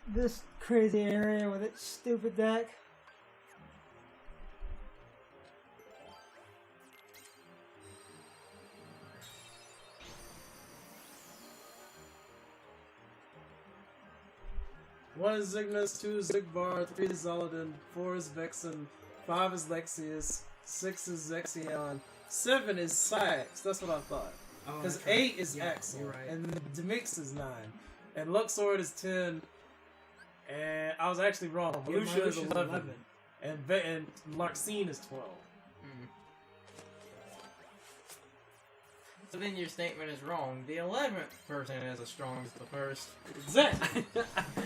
this crazy area with its stupid deck. One is Zygnus, 2 is Zigbar, 3 is Zoladin, 4 is Vexen, 5 is Lexaeus, 6 is Zexion, 7 is Syax. That's what I thought. Because 8 is Axel, right. and Demix is 9, and Luxord is 10, and I was actually wrong. Lucia is 11, and Larxene is 12. So then your statement is wrong. The 11th person is as strong as the first. Exactly.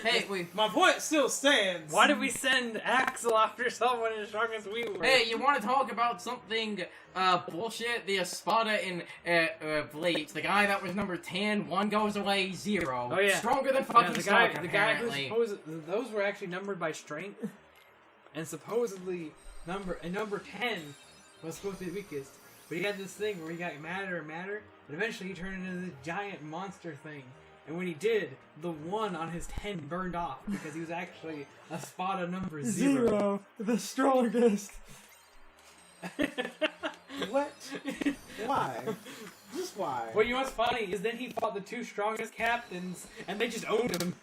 Hey, wait. My point still stands. Why did we send Axel after someone as strong as we were? Hey, you want to talk about something bullshit? The Espada in Bleach, the guy that was number 10, 1 goes away, 0. Oh yeah, Stronger than fucking the Stark, guy who's apparently. those were actually numbered by strength, and supposedly number 10 was supposed to be the weakest. But he had this thing where he got madder and madder, and eventually he turned into this giant monster thing. And when he did, the 1 on his 10 burned off because he was actually a Spada number 0. The strongest. What? Why? Just why? Well, you know what's funny is then he fought the 2 strongest captains, and they just owned him.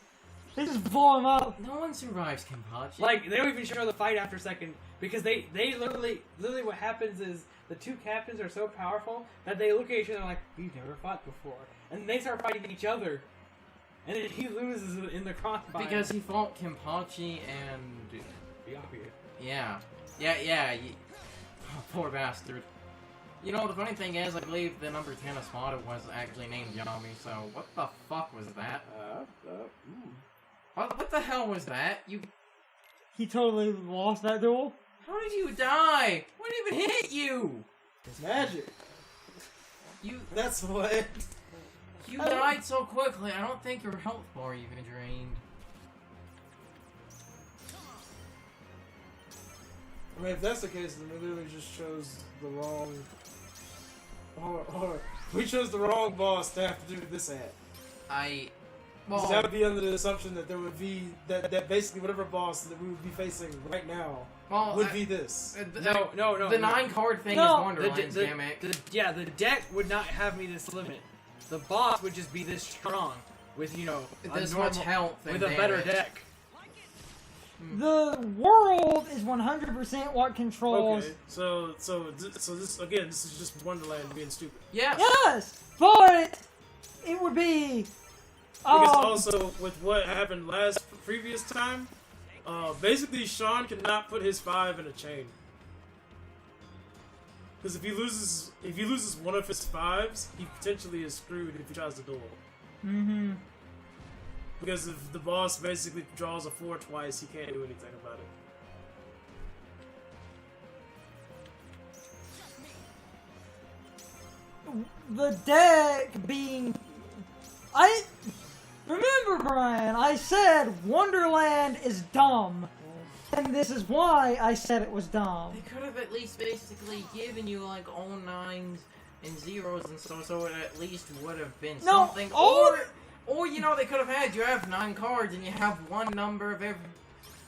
They just blow him up. No one survives Kenpachi. Like, they don't even show the fight after a second, because they literally what happens is the 2 captains are so powerful that they look at each other like, we've never fought before. And they start fighting each other. And then he loses in the crossfire. Because he fought Kenpachi and... Byakuya. Yeah. Oh, poor bastard. You know, the funny thing is, I believe the number 10 Espada was actually named Yami, so what the fuck was that? What the hell was that? He totally lost that duel. How did you die? What even hit you? It's magic. You That's what. died so quickly, I don't think your health bar even drained. I mean, if that's the case, then we literally just chose the wrong... Or we chose the wrong boss to have to do this at. Well, that would be under the assumption that there would be... That basically whatever boss that we would be facing right now would be this. No. The 9-card thing No. is Wonderland's gimmick. The deck would not have me this limit. The boss would just be this strong with, you know, This a much health and with a better damage. deck. The world is 100% what controls. Okay, so this again, this is just Wonderland being stupid. Yeah. Yes, but it would be. Because also with what happened previous time, basically Sean cannot put his 5 in a chain. Because if he loses one of his 5s, he potentially is screwed if he tries to duel. Mm-hmm. Because if the boss basically draws a 4 twice, he can't do anything about it. The deck being. Remember, Brian, I said Wonderland is dumb. And this is why I said it was dumb. They could have at least basically given you like all 9s and 0s and so it at least would have been something. Or you know, they could have had, you have 9 cards and you have one number of every,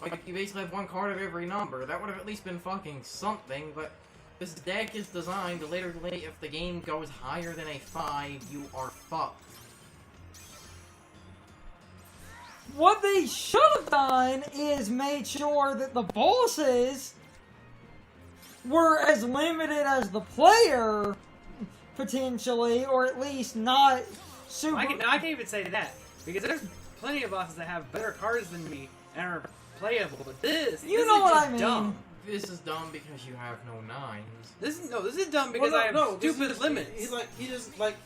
like you basically have 1 card of every number. That would have at least been fucking something, but this deck is designed to literally, if the game goes higher than a 5, you are fucked. What they should have done is made sure that the bosses were as limited as the player, potentially, or at least not super... I can't even say that, because there's plenty of bosses that have better cards than me and are playable, but this You is know what just I mean. dumb. This is dumb because you have no 9s. This is dumb because I have stupid limits.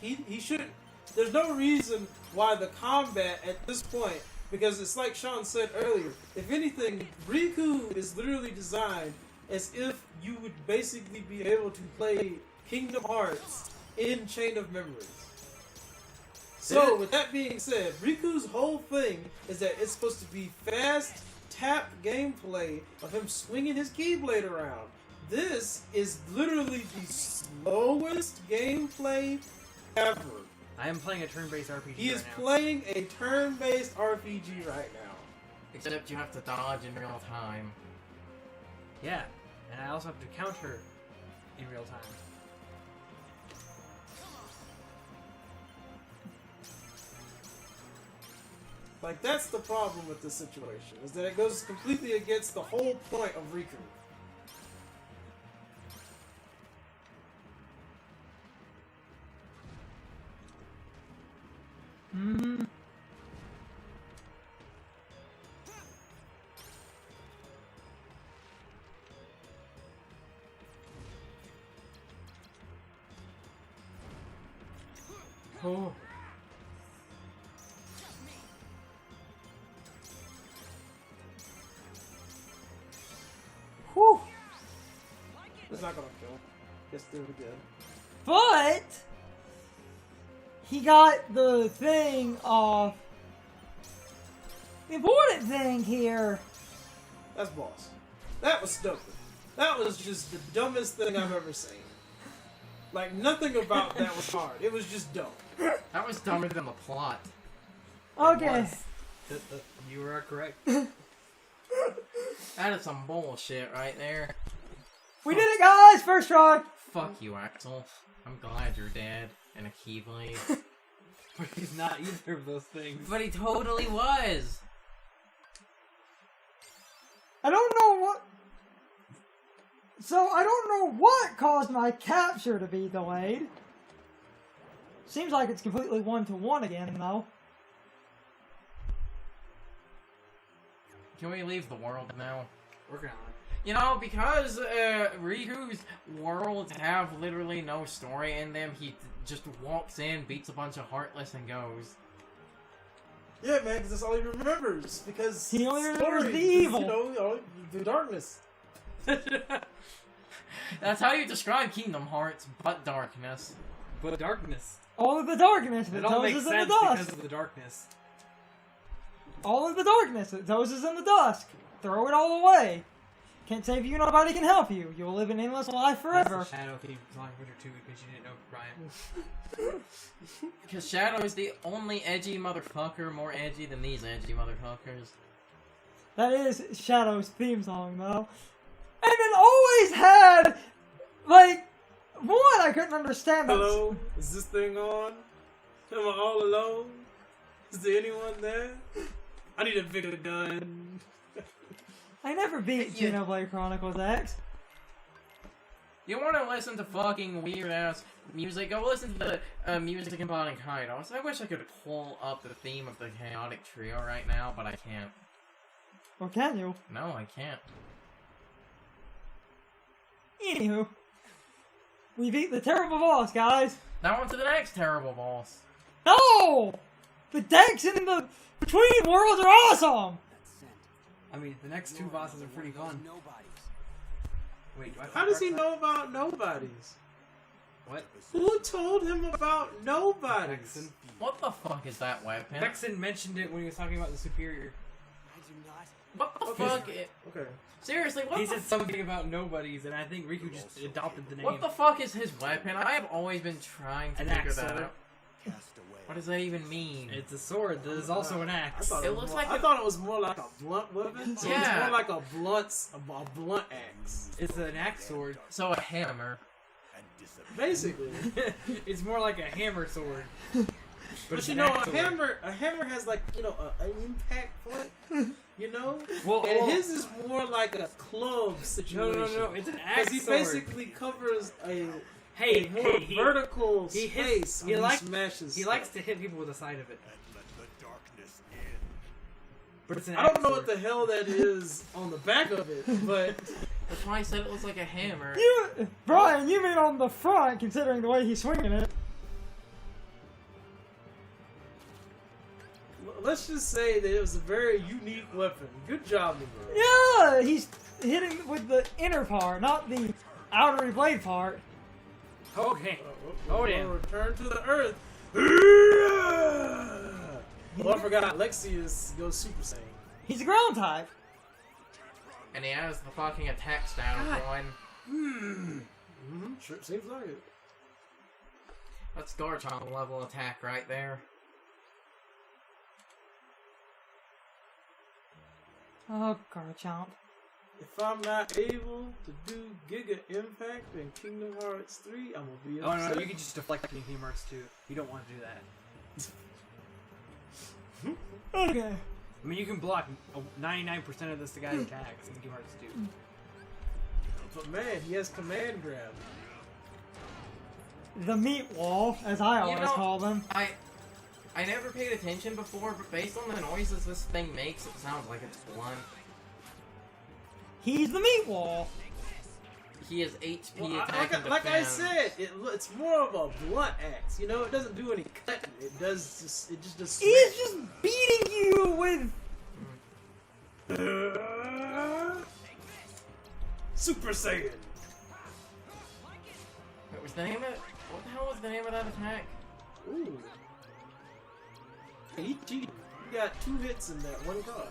He shouldn't. There's no reason why the combat at this point, because it's like Sean said earlier. If anything, Riku is literally designed as if you would basically be able to play Kingdom Hearts in Chain of Memories. So, with that being said, Riku's whole thing is that it's supposed to be fast tap gameplay of him swinging his Keyblade around. This is literally the slowest gameplay ever. I am playing a turn-based RPG He is right now. playing a turn-based RPG right now. Except you have to dodge in real time. Yeah, and I also have to counter in real time. Like, that's the problem with this situation, is that it goes completely against the whole point of Riku. Mm-hmm. Oh. Whew. It's not gonna kill. Just do it again. But he got the thing off. The important thing here. That's boss. That was stupid. That was just the dumbest thing I've ever seen. Like, nothing about that was hard. It was just dumb. That was dumber than the plot. Okay. You are correct. That is some bullshit right there. We did it, guys! First try! Fuck you, Axel. I'm glad you're dead and a Keyblade. But he's not either of those things. But he totally was! I don't know what... So, I don't know what caused my capture to be delayed. Seems like it's completely 1-to-1 again, though. Can we leave the world now? Working on it. You know, because Riku's worlds have literally no story in them, he just walks in, beats a bunch of Heartless, and goes. Yeah, man, because that's all he remembers. Because He only remembers story, the evil. You know, the darkness. That's how you describe Kingdom Hearts, but darkness. But darkness. All of the darkness that It all makes dozes in the sense dusk. because of the darkness. All of the darkness that dozes in the dusk. Throw it all away. Can't save you, nobody can help you. You will live an endless life forever. That's the Shadow theme song Winter 2 because you didn't know Brian. Because Shadow is the only edgy motherfucker more edgy than these edgy motherfuckers. That is Shadow's theme song, though. And it always had, like, one, I couldn't understand. Hello? Is this thing on? Am I all alone? Is there anyone there? I need a bigger gun. I never beat Yeah. Xenoblade Chronicles X. You want to listen to fucking weird-ass music? Go listen to the music embodying Kaidos. I wish I could pull up the theme of the Chaotic Trio right now, but I can't. Or can you? No, I can't. Anywho. We beat the terrible boss, guys. Now on to the next terrible boss. No! The decks in the between worlds are awesome! I mean, the next two bosses are pretty fun. Wait, do I have to How does he press know about nobodies? that? What? Who told him about nobodies? Vexen. What the fuck is that weapon? Vexen mentioned it when he was talking about the superior. What the Okay. fuck? Okay. Seriously, what He the said something about nobodies, and I think Riku just adopted the name. What the fuck is his weapon? I have always been trying to An figure axe that sword. out. What does that even mean? It's a sword that is also an I axe. thought It was looks more, like I a- thought it was more like a blunt weapon. So Yeah. it's more like a blunt axe. It's an axe sword. So a hammer. Basically. It's more like a hammer sword. But it's you an know, axe sword. a hammer has like, you know, an impact point, you know? Well, And his is more like a club No, situation. no, it's an Because axe he sword. basically covers a Hey, more hey, he, vertical he space hits- he when likes- he smashes. he stuff. likes to hit people with the side of it. But it's an I don't axe know sword. what the hell that is on the back of it, but That's why I said it looks like a hammer. Brian, you mean on the front, considering the way he's swinging it. let's just say that it was a very unique weapon. Good job, Negro. Yeah, he's hitting with the inner part, not the outer blade part. Okay. Oh, damn. Return to the earth. Oh, I forgot. Lexaeus goes Super Saiyan. He's a ground type. And he has the fucking attack style going. Sure, seems like it. That's Garchomp level attack right there. Oh, Garchomp. If I'm not able to do Giga Impact in Kingdom Hearts 3, I'm gonna be Oh upset. no, you can just deflect in Kingdom Hearts 2. You don't want to do that. Okay. I mean, you can block 99% of this guy's attacks in Kingdom Hearts 2. But man, he has command grab. The meat wall, as I always call them. I never paid attention before, but based on the noises this thing makes, it sounds like it's blunt. He's the meat wall. He has HP Well, attack and like I defense. said, it's more of a blunt axe. You know, it doesn't do any cutting. It just does. He's just beating you with... Super Saiyan. What was the name of it? What the hell was the name of that attack? Ooh. He cheated. He got 2 hits in that one card.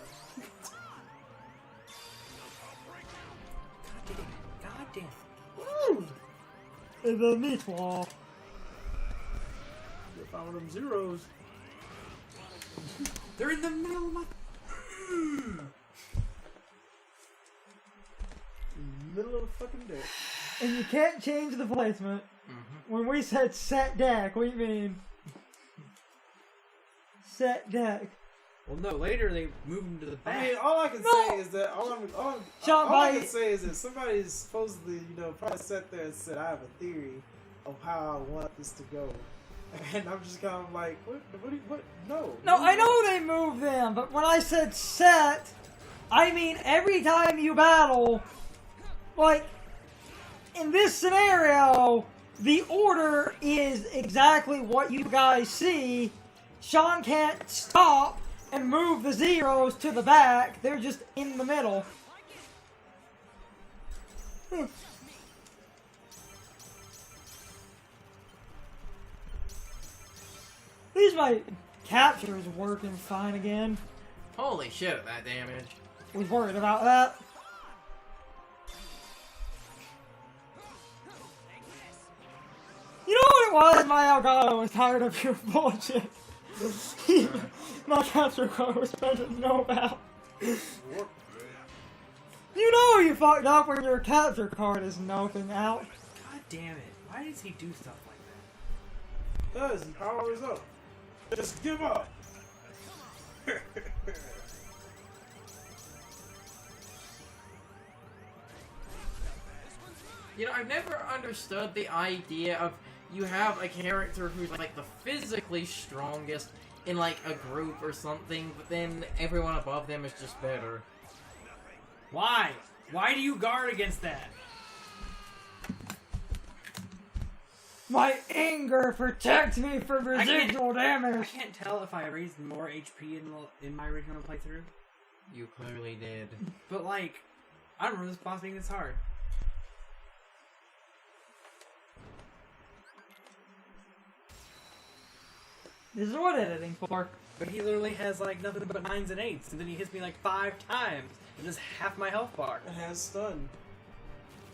God damn. Woo! The meat wall. They found them zeros. They're in the middle of my... Middle of the fucking day. And you can't change the placement. When we said set deck, we mean... set deck. Well, no, later they moved him to the back. I mean, all I can say is that all I can say is that somebody supposedly, you know, probably sat there and said, "I have a theory of how I want this to go," and I'm just kind of like, "What? No." No, I know they moved them, but when I said set, I mean every time you battle, like, in this scenario, the order is exactly what you guys see. Sean can't stop and move the zeros to the back. They're just in the middle. These my captures working fine again. Holy shit at that damage. Was worried about that. You know what it was? My Elgato was tired of your bullshit. My capture card was trying to know about. You know you fucked up when your capture card is noping out. God damn it. Why does he do stuff like Because he powers up. Just give up. You know, I've never understood the idea of you have a character who's like the physically strongest in like a group or something, but then everyone above them is just better. Why? Why do you guard against that? My anger protects me from residual I damage. can't tell if I raised more HP in my original playthrough. You clearly did. But like, I don't remember this boss being this hard. This is what editing for. But he literally has like nothing but 9s and 8s, and then he hits me like 5 times, and just half my health bar. It has stun.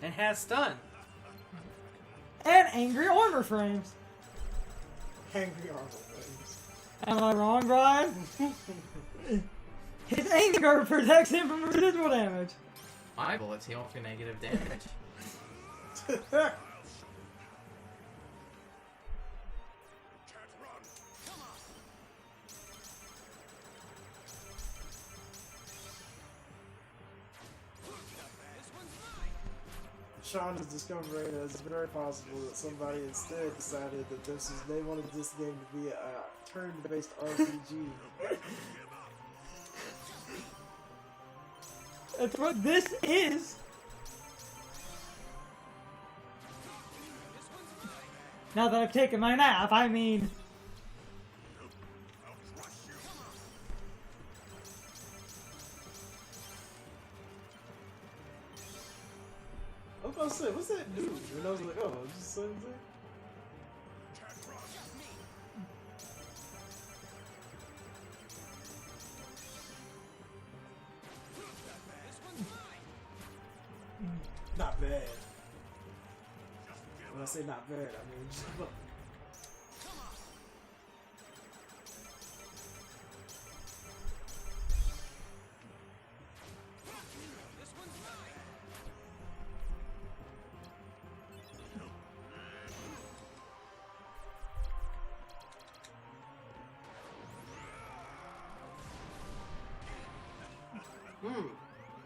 And has stun. And angry armor frames. Angry armor frames. Am I wrong, Brian? His anger protects him from residual damage. My bullets heal for negative damage. Sean is discovering that it's very possible that somebody instead decided that they wanted this game to be a turn-based RPG. That's what this is. Now that I've taken my nap, I mean... I was about to say, what's that dude? And I was like, oh, just something. Not bad. When I say not bad, I mean just look.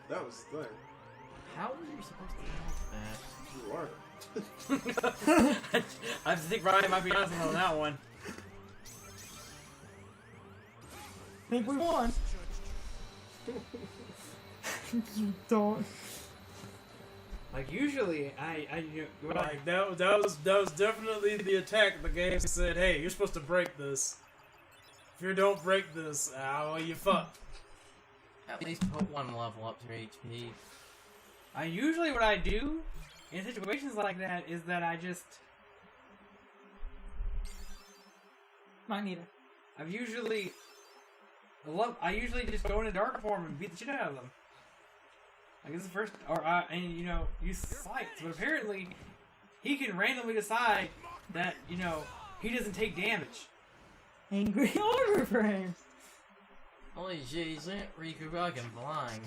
That was the thing. How were you supposed to help that? You weren't. I think Ryan might be honest on that one. I think we won. You don't. Like usually, Like that was definitely the attack. The game said, "Hey, you're supposed to break this. If you don't break this, well, you fucked." At least put one level up to HP. Usually what I do in situations like that is that I just Might need it. I usually just go into dark form and beat the shit out of them. Like this is the first, and you know, use slights, but apparently he can randomly decide that, you know, he doesn't take damage. Angry order frames. Holy shit, isn't Riku fucking flying?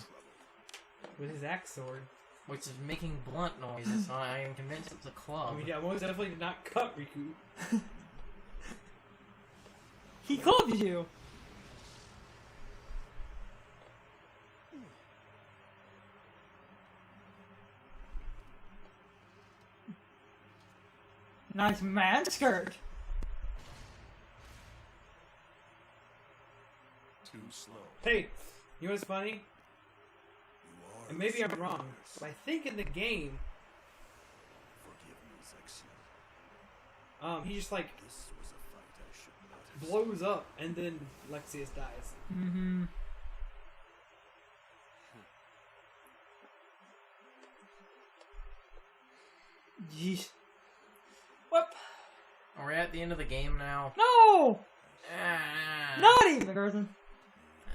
With his axe sword. Which is making blunt noises, so I am convinced it's a club. I mean, yeah, most definitely did not cut Riku. He clubbed you. Nice man skirt. Too slow. Hey, you know what's funny? You are And maybe I'm wrong, sinners. but I think in the game, Forgive me, Lexaeus. he just like This was a fight I should not have blows up and then Lexaeus dies. Mm-hmm. Jeez. Whoop. Are we at the end of the game now? No! Ah. Not even, Gerson.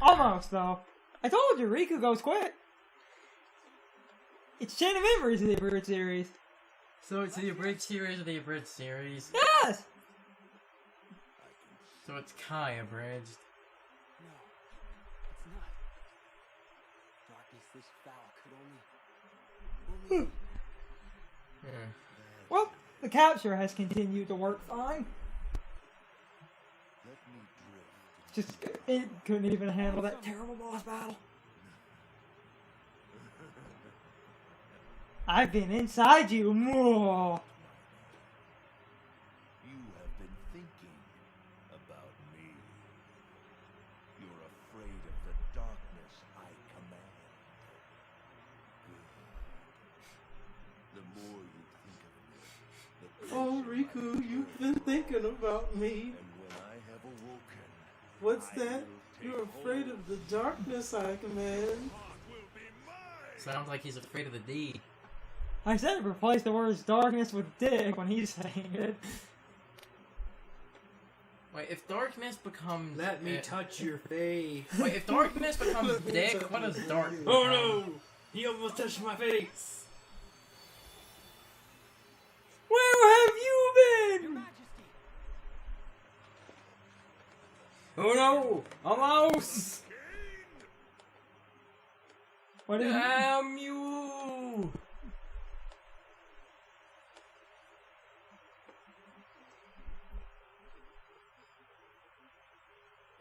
Almost, though. I told you, Riku goes quick. It's Chain of Memories of the Abridged series. So it's the abridged series or the abridged series? Yes! So it's Kai abridged. No, it's not. Darkness this foul could only Hmm. Well, the capture has continued to work fine. Let me drift. Just, it couldn't even handle that terrible boss battle. I've been inside you more. You have been thinking about me. You're afraid of the darkness I command. Good. The more you think of me, the Oh, closer I Riku, you've drift. been thinking about me. And when I have awoken, What's I that? will You're take afraid hold. of the darkness I command. Sounds like he's afraid of the D. I said replace the words darkness with dick when he's saying it. Wait, if darkness becomes... Let me touch your face. Wait, if darkness becomes Let me dick, touch what does your dark face. become? Oh no! He almost touched my face. Where have you been? Oh no! A mouse! What is Damn you!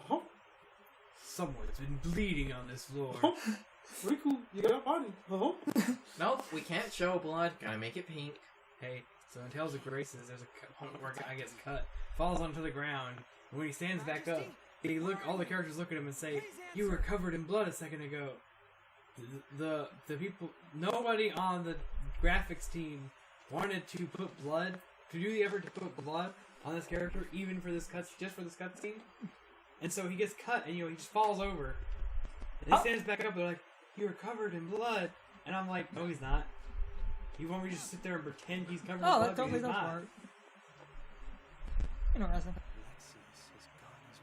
Huh? Someone's been bleeding on this floor. Riku, you got a body. Huh? Nope, we can't show blood. Gotta make it pink. Hey, so in Tales of Graces, there's a point where a guy gets cut, falls onto the ground, and when he stands back up, all the characters look at him and say, "You were covered in blood a second ago." The people, nobody on the graphics team wanted to put blood, to do the effort to put blood on this character, even for this just for this cutscene. And so he gets cut, and he just falls over, and he stands back up. They're like, "You were covered in blood," and I'm like, "No, he's not. You want me to just sit there and pretend he's covered in Oh, blood?" that totally He's does not. work. Interesting. Lexaeus has gone as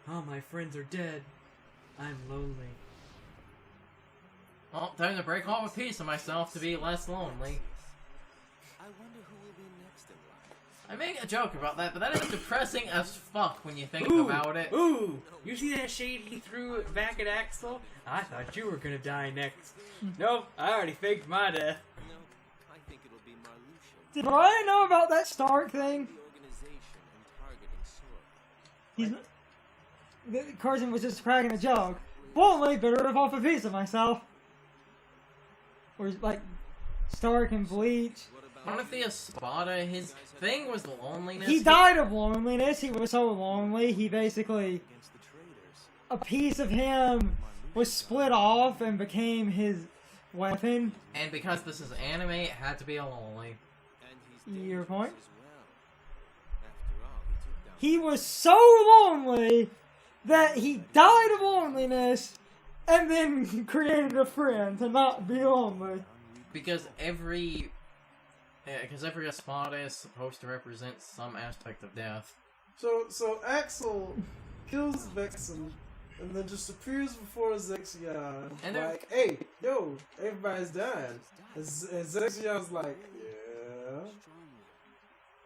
well. Oh, my friends are dead. I'm lonely. Well, time to break off a piece of myself to be less lonely. I wonder who will be next in line. I make a joke about that, but that is depressing as fuck when you think Ooh, about it. Ooh! You see that shade he threw back at Axel? I thought you were gonna die next. Nope, I already faked my death. No, I think it'll be Marluxian. Did Ryan know about that Stark thing? The organization and targeting Sora. Carson was just cracking a joke. Lonely, better off a piece of myself. Or like Stark and Bleach. Honestly, Espada, his thing was loneliness. He died of loneliness. He was so lonely. He basically, a piece of him was split off and became his weapon. And because this is anime, it had to be a lonely. Your point? He was so lonely that he died of loneliness and then created a friend to not be lonely. Because every Espada is supposed to represent some aspect of death. So Axel kills Vexen and then just appears before Zexion And like, hey, yo, everybody's dying. And Zexion's like, yeah.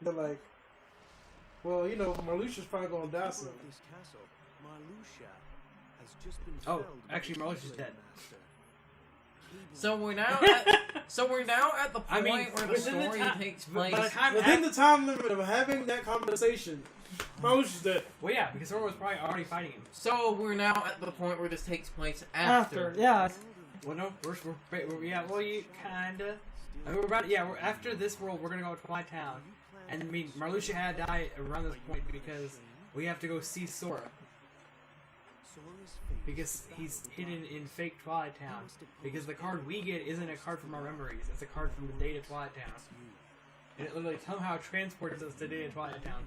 They're like, well, you know, Marluxia's probably gonna die soon. Oh, actually, Marluxia's dead. So we're now at the point where the story takes place. Within the time limit of having that conversation, Marluxia's dead. Well, yeah, because Zoro was probably already fighting him. So we're now at the point where this takes place after. Yeah. Well, no, we're yeah, well, you kinda. I mean, we're after this world, we're gonna go to Twilight Town. And I mean, Marluxia had to die around this point because we have to go see Sora. Because he's hidden in fake Twilight Town. Because the card we get isn't a card from our memories, it's a card from the data Twilight Town. And it literally somehow transports us to data Twilight Town.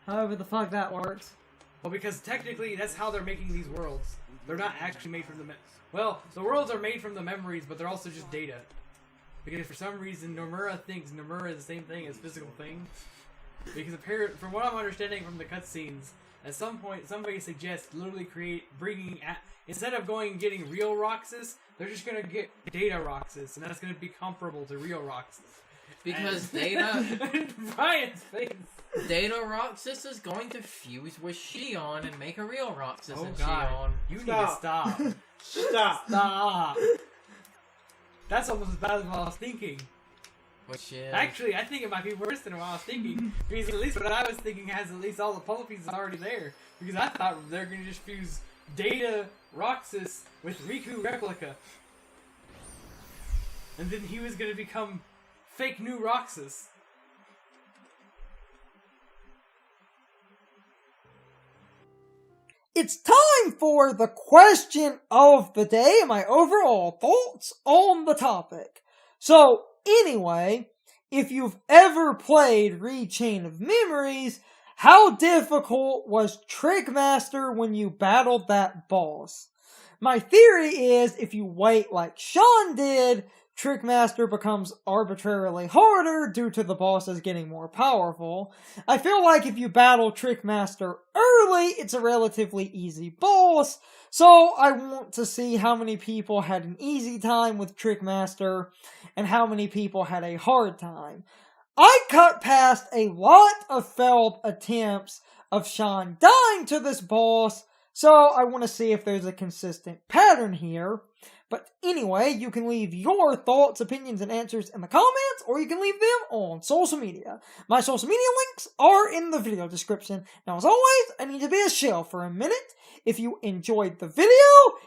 However the fuck that works. Well, because technically that's how they're making these worlds. They're not actually made from the well, the worlds are made from the memories, but they're also just data. Because for some reason, Nomura thinks Nomura is the same thing as physical things. Because apparently, from what I'm understanding from the cutscenes, at some point, somebody suggests literally instead of going and getting real Roxas, they're just gonna get data Roxas, and that's gonna be comparable to real Roxas. Because Data Brian's face. Data Roxas is going to fuse with Shion and make a real Roxas Oh in god, Shion. you need to stop. Stop. That's almost as bad as what I was thinking. Which is... Actually, I think it might be worse than what I was thinking. Because at least what I was thinking has at least all the puzzle pieces already there. Because I thought they're going to just fuse Data Roxas with Riku Replica. And then he was going to become fake new Roxas. It's time for the question of the day and my overall thoughts on the topic. So, anyway, if you've ever played Chain of Memories, how difficult was Trickmaster when you battled that boss? My theory is if you wait like Sean did, Trickmaster becomes arbitrarily harder due to the bosses getting more powerful. I feel like if you battle Trickmaster early, it's a relatively easy boss, so I want to see how many people had an easy time with Trickmaster and how many people had a hard time. I cut past a lot of failed attempts of Sean dying to this boss, so I want to see if there's a consistent pattern here. But anyway, you can leave your thoughts, opinions, and answers in the comments, or you can leave them on social media. My social media links are in the video description. Now, as always, I need to be a shill for a minute. If you enjoyed the video,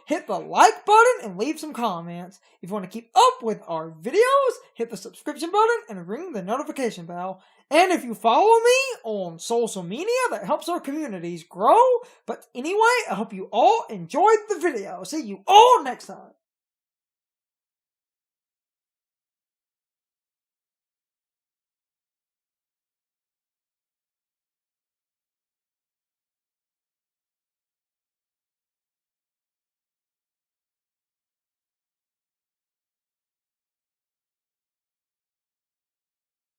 hit the like button and leave some comments. If you want to keep up with our videos, hit the subscription button and ring the notification bell. And if you follow me on social media, that helps our communities grow. But anyway, I hope you all enjoyed the video. See you all next time.